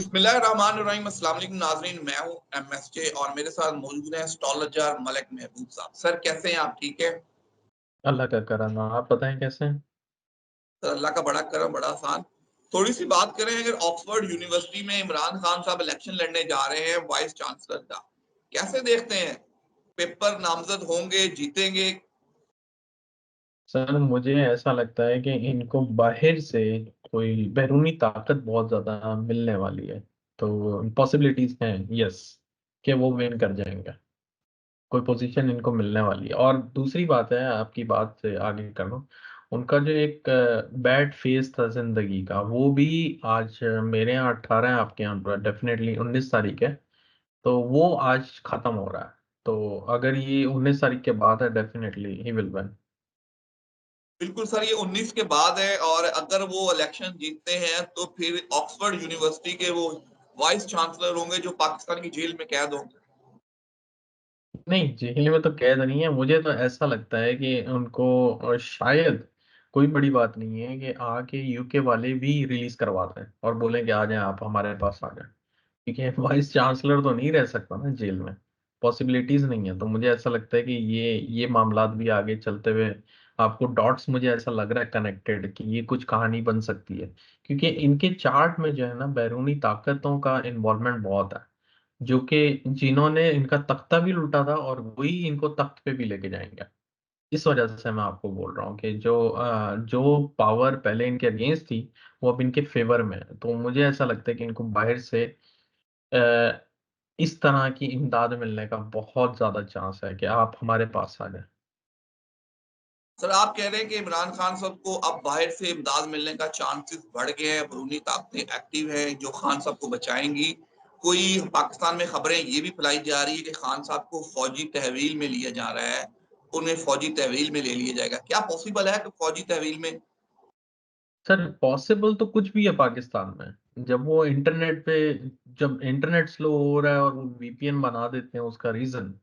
बिस्मिल्लाहिर्रहमानिर्रहीम। अस्सलाम वालेकुम नाज़रीन, मैं हूं एमएसजे और मेरे साथ मौजूद हैं एस्ट्रोलॉजर मलिक महबूब साहब। सर कैसे हैं आप? ठीक है अल्लाह का करम है। आप बताएँ कैसे हैं? सर, अल्लाह का बड़ा करम, बड़ा आसान। थोड़ी सी बात करें, अगर ऑक्सफोर्ड यूनिवर्सिटी में इमरान खान साहब इलेक्शन लड़ने जा रहे हैं वाइस चांसलर का, कैसे देखते हैं? पेपर नामजद होंगे, जीतेंगे? सर मुझे ऐसा लगता है कि इनको बाहर से कोई बैरूनी ताकत बहुत ज़्यादा मिलने वाली है। तो पॉसिबिलिटीज़ हैं यस कि वो विन कर जाएँगे। कोई पोज़ीशन इनको मिलने वाली है और दूसरी बात है आपकी बात से आगे कर लूँ, उनका जो एक बैड फ़ेज़ था ज़िंदगी का वो भी आज मेरे यहाँ 18 है, आपके यहाँ डेफ़िनेटली 19 तारीख है। तो वो आज खत्म हो रहा है। तो अगर ये 19 तारीख के बाद है डेफ़िनेटली ही विल विन। बिल्कुल सर, ये 19 के बाद है और अगर वो इलेक्शन जीतते हैं तो फिर ऑक्सफोर्ड यूनिवर्सिटी के वो वाइस चांसलर होंगे जो पाकिस्तान की जेल में कैद होंगे। नहीं, जेल में तो कैद नहीं है। मुझे तो ऐसा लगता है कि उनको शायद कोई बड़ी बात नहीं है कि आके यूके वाले भी रिलीज़ करवा दें और बोलें कि आ जाएँ आप हमारे पास आ जाएँ। क्योंकि वाइस चांसलर तो नहीं रह सकता ना जेल में, पॉसिबिलिटीज़ नहीं है। तो मुझे ऐसा लगता है कि ये मामलात भी आगे चलते हुए आपको डॉट्स मुझे ऐसा लग रहा है कनेक्टेड कि ये कुछ कहानी बन सकती है। क्योंकि इनके चार्ट में जो है ना बैरूनी ताकतों का इन्वॉल्वमेंट बहुत है। जो कि जिन्होंने इनका तख्ता भी लूटा था और वही इनको तख्त पे भी लेके जाएँगे। इस वजह से मैं आपको बोल रहा हूँ कि जो पावर पहले इनके अगेंस्ट थी, वो अब इनके फ़ेवर में है। तो मुझे ऐसा लगता है कि इनको बाहर से अ, इस तरह की इमदाद मिलने का बहुत ज़्यादा चांस है कि आप हमारे पास आ जाएँ। सर, आप कह रहे हैं कि इमरान खान साहब को अब बाहर से इमदाद मिलने का चांसेस बढ़ गए हैं, अंदरूनी ताकतें एक्टिव हैं जो खान साहब को बचाएँगी। कोई पाकिस्तान में खबरें ये भी फैलाई जा रही है कि खान साहब को फौजी तहवील में लिया जा रहा है, उन्हें फौजी तहवील में ले लिया जाएगा। क्या पॉसिबल है कि फौजी तहवील में? सर पॉसिबल तो कुछ भी है पाकिस्तान में। जब इंटरनेट स्लो हो रहा है और वो वीपीएन बना देते हैं उसका रीज़न,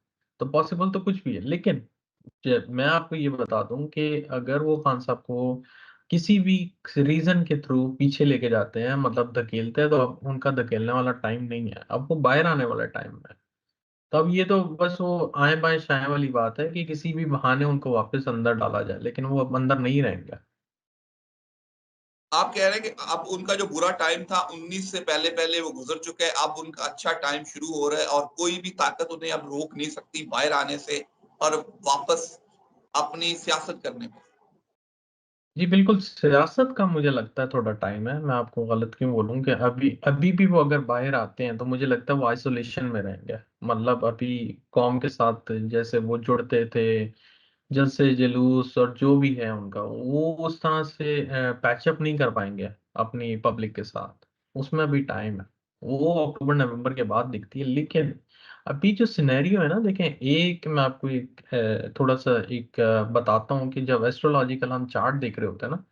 तो पॉसिबल तो कुछ भी है। लेकिन मैं आपको ये बता दूँ कि अगर वो खान साहब को किसी भी रीज़न के थ्रू पीछे लेके जाते हैं मतलब धकेलते हैं तो अब उनका धकेलने वाला टाइम नहीं है। अब वो बाहर आने वाला टाइम है। तो अब ये तो बस वो आएँ-बाएँ शाएँ वाली बात है कि किसी भी बहाने उनको वापस अंदर डाला जाए, लेकिन वो अब अंदर नहीं रहेंगे। आप कह रहे हैं कि अब उनका जो बुरा टाइम था 19 से पहले-पहले वो गुज़र चुका है, अब उनका अच्छा टाइम शुरू हो रहा है और कोई भी ताकत उन्हें अब रोक नहीं सकती बाहर आने से और वापस अपनी सियासत करने में। जी, बिल्कुल, सियासत का मुझे लगता है थोड़ा टाइम है। मैं आपको गलत क्यों बोलूँ कि अभी अभी भी वो अगर बाहर आते हैं, तो मुझे लगता है वो आइसोलेशन में रहेंगे। मतलब अभी कौम के साथ जैसे वो जुड़ते थे, जलसे-जुलूस और जो भी है उनका, वो उस तरह से पैच अप नहीं कर पाएँगे अपनी पब्लिक के साथ। उसमें अभी टाइम है। वो अक्टूबर-नवंबर के बाद दिखती है। लेकिन अभी जो सिनेरियो है ना देखें, एक मैं आपको एक थोड़ा-सा एक बताता हूँ कि जब एस्ट्रोलॉजिकल हम चार्ट देख रहे होते हैं ना,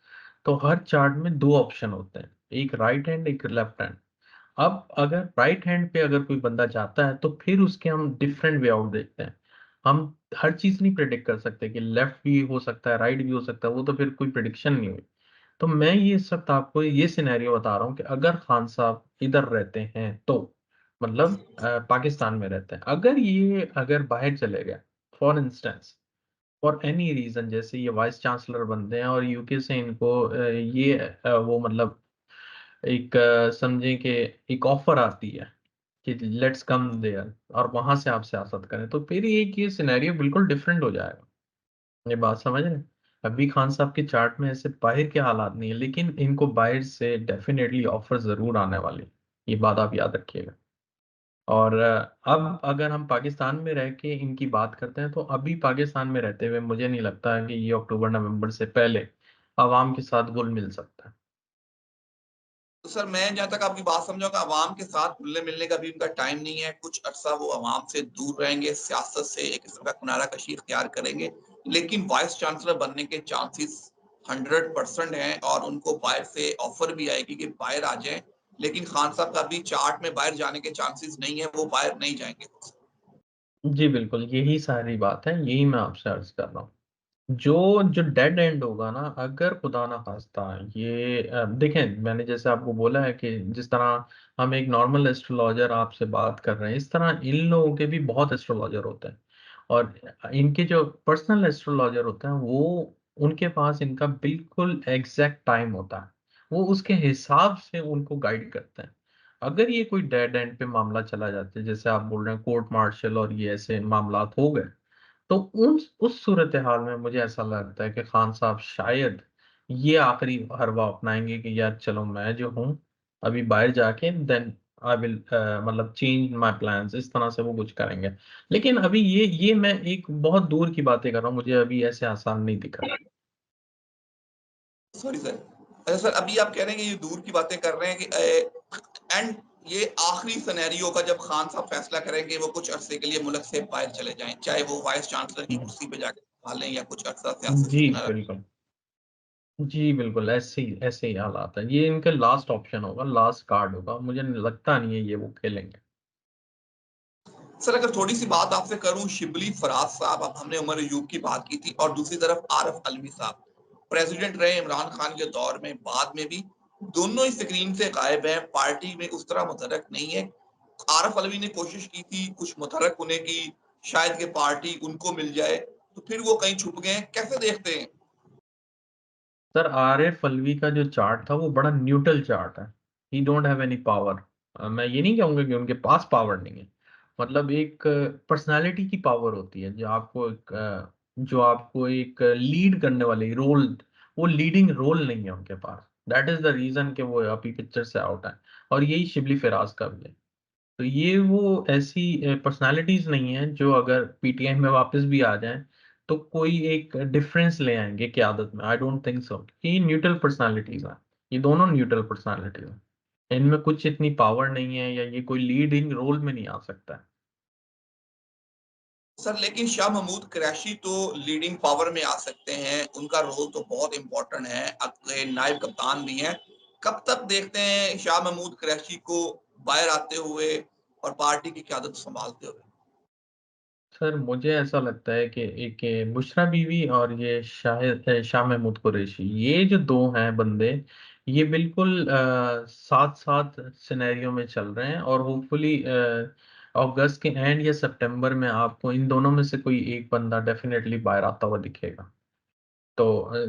तो हर चार्ट में 2 ऑप्शन होते हैं, एक राइट हैंड, एक लेफ्ट हैंड। अब अगर राइट हैंड पे अगर कोई बंदा जाता है, तो फिर उसके हम डिफरेंट वे आउट देखते हैं। हम हर चीज़ नहीं प्रेडिक्ट कर सकते कि लेफ्ट भी हो सकता है, राइट भी हो सकता है, वो तो फिर कोई प्रेडिक्शन नहीं हुई। तो मैं ये इस वक़्त आपको ये सिनेरियो बता रहा हूँ कि अगर खान साहब इधर रहते हैं तो, मतलब पाकिस्तान में रहते हैं। अगर बाहर चले गए, for instance, for any reason जैसे ये वाइस चांसलर बनते हैं और यूके से इनको वो मतलब एक समझें कि एक ऑफ़र आती है कि लेट्स कम देयर और वहाँ से आप सियासत करें, तो फिर एक ये सिनेरियो बिल्कुल डिफरेंट हो जाएगा। ये बात समझ रहे हैं? अभी खान साहब के चार्ट में ऐसे बाहर के हालात नहीं है, लेकिन इनको बाहर से डेफ़िनेटली ऑफ़र ज़रूर आने वाली है। ये बात आप याद रखिएगा। और अब अगर हम पाकिस्तान में रह के इनकी बात करते हैं, तो अभी पाकिस्तान में रहते हुए मुझे नहीं लगता है कि ये अक्टूबर-नवंबर से पहले अवाम के साथ घुल-मिल सकता है। तो सर, मैं जहाँ तक आपकी बात समझा हूँ, अवाम के साथ घुलने-मिलने का भी उनका टाइम नहीं है। कुछ अरसा वो अवाम से दूर रहेंगे, सियासत से एक किस्म का किनारा-कशी इख्तियार करेंगे। लेकिन वाइस चांसलर बनने के चांसेस 100% हैं और उनको बाहर से ऑफ़र भी आएगी कि बाहर आ जाएँ। लेकिन खान साहब का अभी चार्ट में बाहर जाने के चांसेस नहीं है, वो बाहर नहीं जाएँगे। जी, बिल्कुल, यही सारी बात है, यही मैं आपसे अर्ज़ कर रहा हूँ। जो जो डेड एंड होगा ना, अगर खुदा ना खास्ता, ये देखें, मैंने जैसे आपको बोला है कि जिस तरह हम एक नॉर्मल एस्ट्रोलॉजर आपसे बात कर रहे हैं, इस तरह इन लोगों के भी बहुत एस्ट्रोलॉजर होते हैं। और इनके जो पर्सनल एस्ट्रोलॉजर होते हैं, वो उनके पास इनका बिल्कुल एग्जैक्ट टाइम होता है। वो उसके हिसाब से उनको गाइड करते हैं। अगर ये कोई डेड एंड पे मामला चला जाता है, जैसे आप बोल रहे हैं कोर्ट मार्शल और ये ऐसे मामला हो गए, तो उस सूरत हाल में मुझे ऐसा लगता है कि खान साहब शायद ये आखिरी हरवा अपनाएंगे कि यार चलो मैं जो हूँ अभी बाहर जाके देन आई विल मतलब चेंज माय प्लान्स, इस तरह से वो कुछ करेंगे। लेकिन अभी ये मैं एक बहुत दूर की बातें कर रहा हूँ, मुझे अभी ऐसे आसान नहीं दिख रहा। Sorry sir. अच्छा सर, अभी आप कह रहे हैं कि ये दूर की बातें कर रहे हैं कि एंड ये आखिरी सिनेरियो का जब खान साहब फैसला करेंगे वो कुछ अरसे के लिए मुल्क से बाहर चले जाएं, चाहे वो वाइस चांसलर की कुर्सी पे जाकर संभालें या कुछ अरसा सियासत से जी किनारा। बिल्कुल। जी बिल्कुल, ऐसे ही हालात है। ये इनका लास्ट ऑप्शन होगा, लास्ट कार्ड होगा। मुझे लगता नहीं है ये वो खेलेंगे। सर अगर थोड़ी सी बात आपसे करूं, शिबली फराज साहब, अब हमने उमर अयूब की बात की थी, और दूसरी तरफ आरफ अलवी साहब प्रेसिडेंट रहे इमरान खान के दौर में, बाद में भी, दोनों ही स्क्रीन से गायब हैं, पार्टी में उस तरह मुतहरक नहीं है। आरफ अलवी ने कोशिश की थी कुछ मुतहरक होने की, शायद कि पार्टी उनको मिल जाए, तो फिर वो कहीं छुप गए, कैसे देखते हैं? सर आरिफ अलवी का जो चार्ट था वो बड़ा न्यूट्रल चार्ट है। ही डोंट हैव एनी पावर। मैं ये नहीं कहूंगा कि उनके पास पावर नहीं है। मतलब एक पर्सनालिटी की पावर होती है जो आपको एक लीड करने वाली रोल, वो लीडिंग रोल नहीं है उनके पास। दैट इज द रीजन कि वो अभी पिक्चर से आउट है। और यही शिबली फिराज का भी है। तो ये वो ऐसी पर्सनालिटीज नहीं है जो अगर पीटीआई में वापस भी आ जाएं तो कोई एक डिफरेंस ले आएंगे क्यादत में। I don't think so. ये न्यूट्रल पर्सनालिटीज हैं। ये दोनों न्यूट्रल पर्सनालिटीज हैं। इनमें कुछ इतनी पावर नहीं है या ये कोई लीडिंग रोल में नहीं आ सकता है। सर लेकिन शाह महमूद कुरैशी तो लीडिंग पावर में आ सकते हैं, उनका रोल तो बहुत इंपॉर्टेंट है, अगले नायब कप्तान भी हैं। कब तक देखते हैं शाह महमूद कुरैशी को बाहर आते हुए और पार्टी की क़यादत संभालते हुए? सर मुझे ऐसा लगता है कि एक ये बुशरा बीवी और ये शाह महमूद कुरैशी, ये जो दो हैं बंदे, ये बिल्कुल साथ साथ सिनेरियो में चल रहे हैं। और होपफुली अगस्त के एंड या सितंबर में आपको इन दोनों में से कोई एक बंदा डेफिनेटली बाहर आता हुआ दिखेगा। तो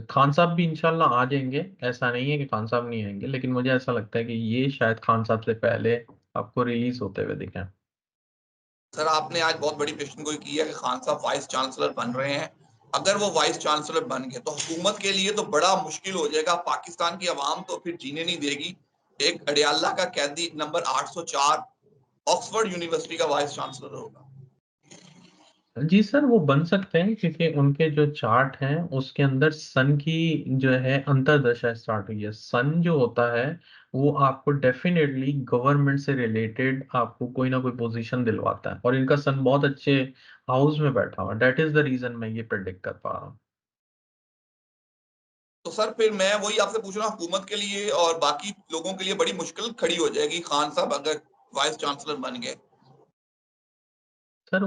खान साहब भी इंशाल्लाह आ जाएंगे। ऐसा नहीं है कि खान साहब नहीं आएंगे, लेकिन मुझे ऐसा लगता है कि ये शायद खान साहब से पहले आपको रिलीज होते हुए दिखें। सर आपने आज बहुत बड़ी पेशेंगोई की है कि खान साहब वाइस चांसलर बन रहे हैं। अगर वो वाइस चांसलर बन गए तो हुकूमत के लिए तो बड़ा मुश्किल हो जाएगा, पाकिस्तान की आवाम तो फिर जीने नहीं देगी। एक अडियाला का कैदी नंबर 804 ऑक्सफोर्ड यूनिवर्सिटी का वाइस चांसलर होगा। जी सर, वो बन सकते हैं क्योंकि उनके जो चार्ट हैं उसके अंदर सन की जो है अंतर्दशा स्टार्ट हुई है। सन जो होता है वो आपको डेफिनेटली गवर्नमेंट से रिलेटेड आपको कोई ना कोई पोजीशन दिलवाता है, और इनका सन बहुत अच्छे हाउस में बैठा हुआ है। दैट इज द रीजन मैं ये प्रेडिक्ट कर पा रहा हूँ। तो सर फिर मैं वही आपसे पूछ रहा हूँ, हुकूमत के लिए और बाकी लोगों के लिए बड़ी मुश्किल खड़ी हो जाएगी खान साहब अगर वाइस चांसलर बन गए। सर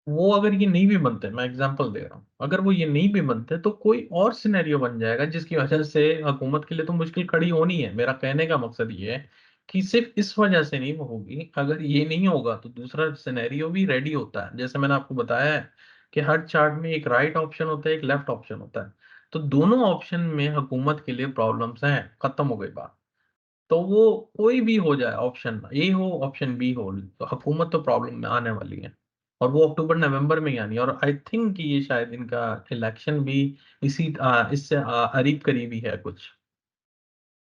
वो अगर ये नहीं भी बनते, मैं एग्जांपल दे रहा हूँ, अगर वो ये नहीं भी बनते तो कोई और सिनेरियो बन जाएगा जिसकी वजह से हुकूमत के लिए तो मुश्किल खड़ी होनी है। मेरा कहने का मकसद ये है कि सिर्फ इस वजह से नहीं वो होगी। अगर ये नहीं होगा तो दूसरा सिनेरियो भी रेडी होता है। जैसे मैंने आपको बताया है कि हर चार्ट में एक राइट ऑप्शन होता है, एक लेफ्ट ऑप्शन होता है। तो दोनों ऑप्शन में हुकूमत के लिए प्रॉब्लम्स हैं, खत्म हो गई बात। तो वो कोई भी हो जाए, ऑप्शन ए हो ऑप्शन बी हो, तो हुकूमत तो प्रॉब्लम में आने वाली है। और वो अक्टूबर नवंबर में ही आनी है। और आई थिंक कि ये शायद इनका इलेक्शन भी इससे करीब करीब ही है कुछ।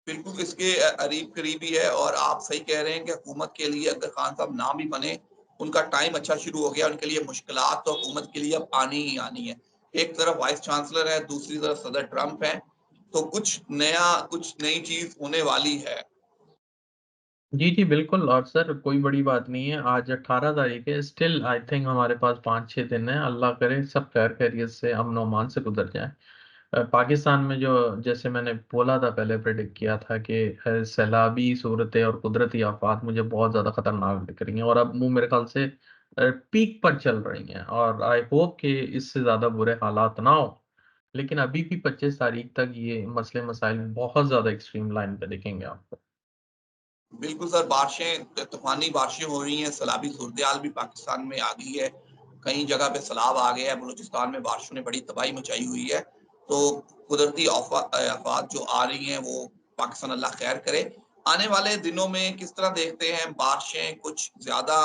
बिल्कुल इसके करीब करीबी है, और आप सही कह रहे हैं कि हुकूमत के लिए अगर खान साहब ना भी बने, उनका टाइम अच्छा शुरू हो गया, उनके लिए मुश्किलात तो हुकूमत के लिए अब आनी ही आनी है। एक तरफ वाइस चांसलर है, दूसरी तरफ सदर ट्रंप है, तो कुछ नया, कुछ नई चीज होने वाली है। जी जी बिल्कुल। और सर कोई बड़ी बात नहीं है, आज 18 तारीख है, स्टिल आई थिंक हमारे पास 5-6 दिन है। अल्लाह करे सब खैर खैरियत से अमन ओमान से गुजर जाए। पाकिस्तान में जो, जैसे मैंने बोला था पहले, प्रेडिक्ट किया था कि सैलाबी सूरतें और कुदरती आफात मुझे बहुत ज़्यादा खतरनाक दिख रही हैं। और अब वो मेरे ख्याल से पीक पर चल रही हैं और आई होप कि इससे ज़्यादा बुरे हालात ना हो। लेकिन अभी भी 25 तारीख तक ये मसले मसाइल बहुत ज़्यादा एक्सट्रीम लाइन पे दिखेंगे आपको। बिल्कुल सर, बारिशें तूफ़ानी बारिशें हो रही हैं, सैलाबी सूरत-ए-हाल भी पाकिस्तान में आ गई है। कई जगह पे सैलाब आ गया है, बलूचिस्तान में बारिशों ने बड़ी तबाही मचाई हुई है। तो कुदरती आफ़ात जो आ रही हैं, वो पाकिस्तान अल्लाह खैर करे। आने वाले दिनों में किस तरह देखते हैं, बारिशें कुछ ज़्यादा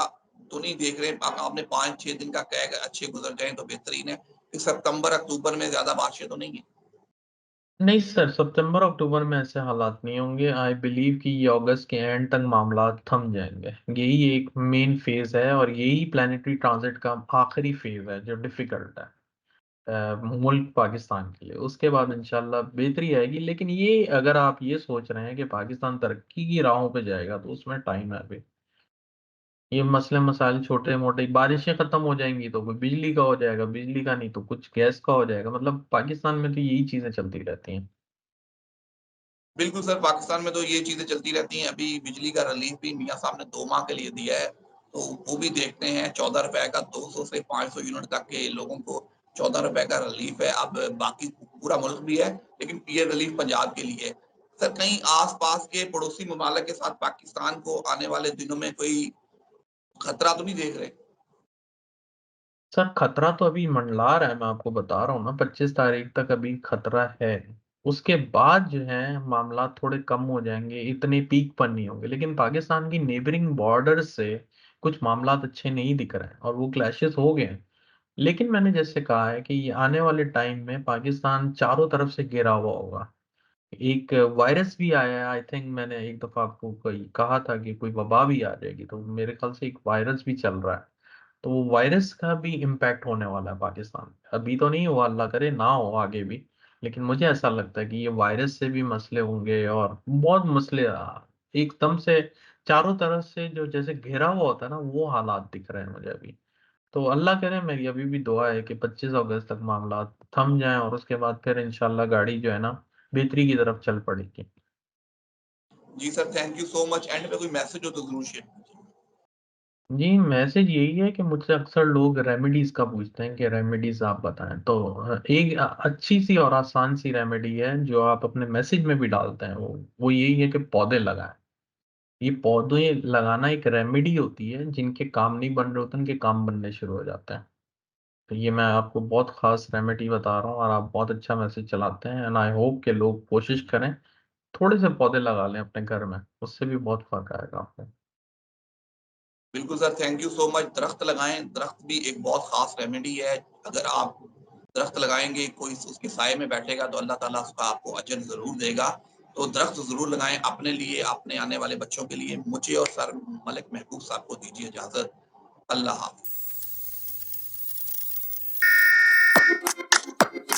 तो नहीं देख रहे? आपने 5-6 दिन का कहा है, अच्छे गुज़र जाएँ तो बेहतरीन है। कि सितंबर, अक्टूबर में ज़्यादा बारिशें तो नहीं हैं? नहीं सर, सितंबर अक्टूबर में ऐसे हालात नहीं होंगे। आई बिलीव कि ये अगस्त के एंड तक मामलात थम जाएँगे। यही एक मेन फ़ेज़ है और यही प्लैनेटरी ट्रांज़िट का आखिरी फ़ेज़ है जो डिफ़िकल्ट है मुल्क पाकिस्तान के लिए। उसके बाद इंशाल्लाह बेहतरी आएगी, लेकिन ये अगर आप ये सोच रहे हैं कि पाकिस्तान तरक्की की राहों पे जाएगा तो उसमें टाइम है अभी। ये मसले-मसाइल छोटे-मोटे बारिशें खत्म हो जाएँगी तो कोई बिजली का हो जाएगा, बिजली का नहीं तो कुछ गैस का हो जाएगा। मतलब पाकिस्तान में तो यही चीज़ें चलती रहती हैं। बिल्कुल सर, पाकिस्तान में तो ये चीज़ें चलती रहती हैं। अभी बिजली का रिलीफ़ भी मियाँ साहब ने 2 माह के लिए दिया है, तो वो भी देखते हैं। ₹14 का 200 से 500 यूनिट तक के लोगों को ₹14 का रिलीफ़ है। अब बाकी पूरा मुल्क भी है, लेकिन ये रिलीफ़ पंजाब के लिए है। सर, कहीं आस-पास के पड़ोसी ममालिक के साथ पाकिस्तान को आने वाले दिनों में कोई खतरा तो नहीं देख रहे? सर खतरा तो अभी मंडला रहा है, मैं आपको बता रहा हूँ ना 25 तारीख तक अभी खतरा है। उसके बाद जो है मामला थोड़े कम हो जाएँगे, इतने पीक पर नहीं होंगे। लेकिन पाकिस्तान की नेबरिंग बॉर्डर से कुछ मामलात अच्छे नहीं दिख रहे हैं और वो क्लैशेस हो गए हैं। लेकिन मैंने जैसे कहा है कि ये आने वाले टाइम में पाकिस्तान चारों तरफ से घिरा हुआ होगा। एक वायरस भी आया है, आई थिंक मैंने एक दफ़ा आपको कोई कहा था कि कोई वबा भी आ जाएगी, तो मेरे ख़्याल से एक वायरस भी चल रहा है। तो वो वायरस का भी इम्पैक्ट होने वाला है पाकिस्तान पे। अभी तो नहीं हुआ, अल्लाह करे ना हो आगे भी। लेकिन मुझे ऐसा लगता है कि ये वायरस से भी मसले होंगे और बहुत मसले एकदम से चारों तरफ से जो जैसे घिरा हुआ होता है ना, वो हालात दिख रहे हैं मुझे अभी। तो अल्लाह करे, मेरी अभी भी दुआ है कि 25 अगस्त तक मामला थम जाएँ और उसके बाद फिर इंशाल्लाह गाड़ी जो है ना, बेहतरी की तरफ चल पड़ेगी। जी sir, thank you so much. End में कोई मैसेज हो तो ज़रूर शेयर कीजिए। जी, मैसेज यही है कि मुझसे अक्सर लोग रेमेडीज़ का पूछते हैं कि रेमेडीज़ आप बताएँ। तो एक अच्छी-सी और आसान-सी रेमेडी है जो आप अपने मैसेज में भी डालते हैं, वो यही है कि पौधे लगाएँ। ये पौधे लगाना एक रेमेडी होती है, जिनके काम नहीं बन रहे होते, उनके काम बनने शुरू हो जाते हैं। तो ये मैं आपको बहुत ख़ास रेमेडी बता रहा हूँ और आप बहुत अच्छा मैसेज चलाते हैं एंड आई होप कि लोग कोशिश करें, थोड़े से पौधे लगा लें अपने घर में, उससे भी बहुत फ़र्क आएगा आपको। बिल्कुल sir, thank you so much. दरख्त लगाएँ, दरख्त भी एक बहुत ख़ास रेमेडी है। अगर आप दरख्त लगाएँगे, कोई उसके साए में बैठेगा तो अल्लाह ताला उसका आपको अजर ज़रूर देगा। तो दरख्त ज़रूर लगाएँ अपने लिए, अपने आने वाले बच्चों के लिए। मुझे और सर मलिक महबूब साहब को दीजिए इजाज़त। अल्लाह हाफ़िज़।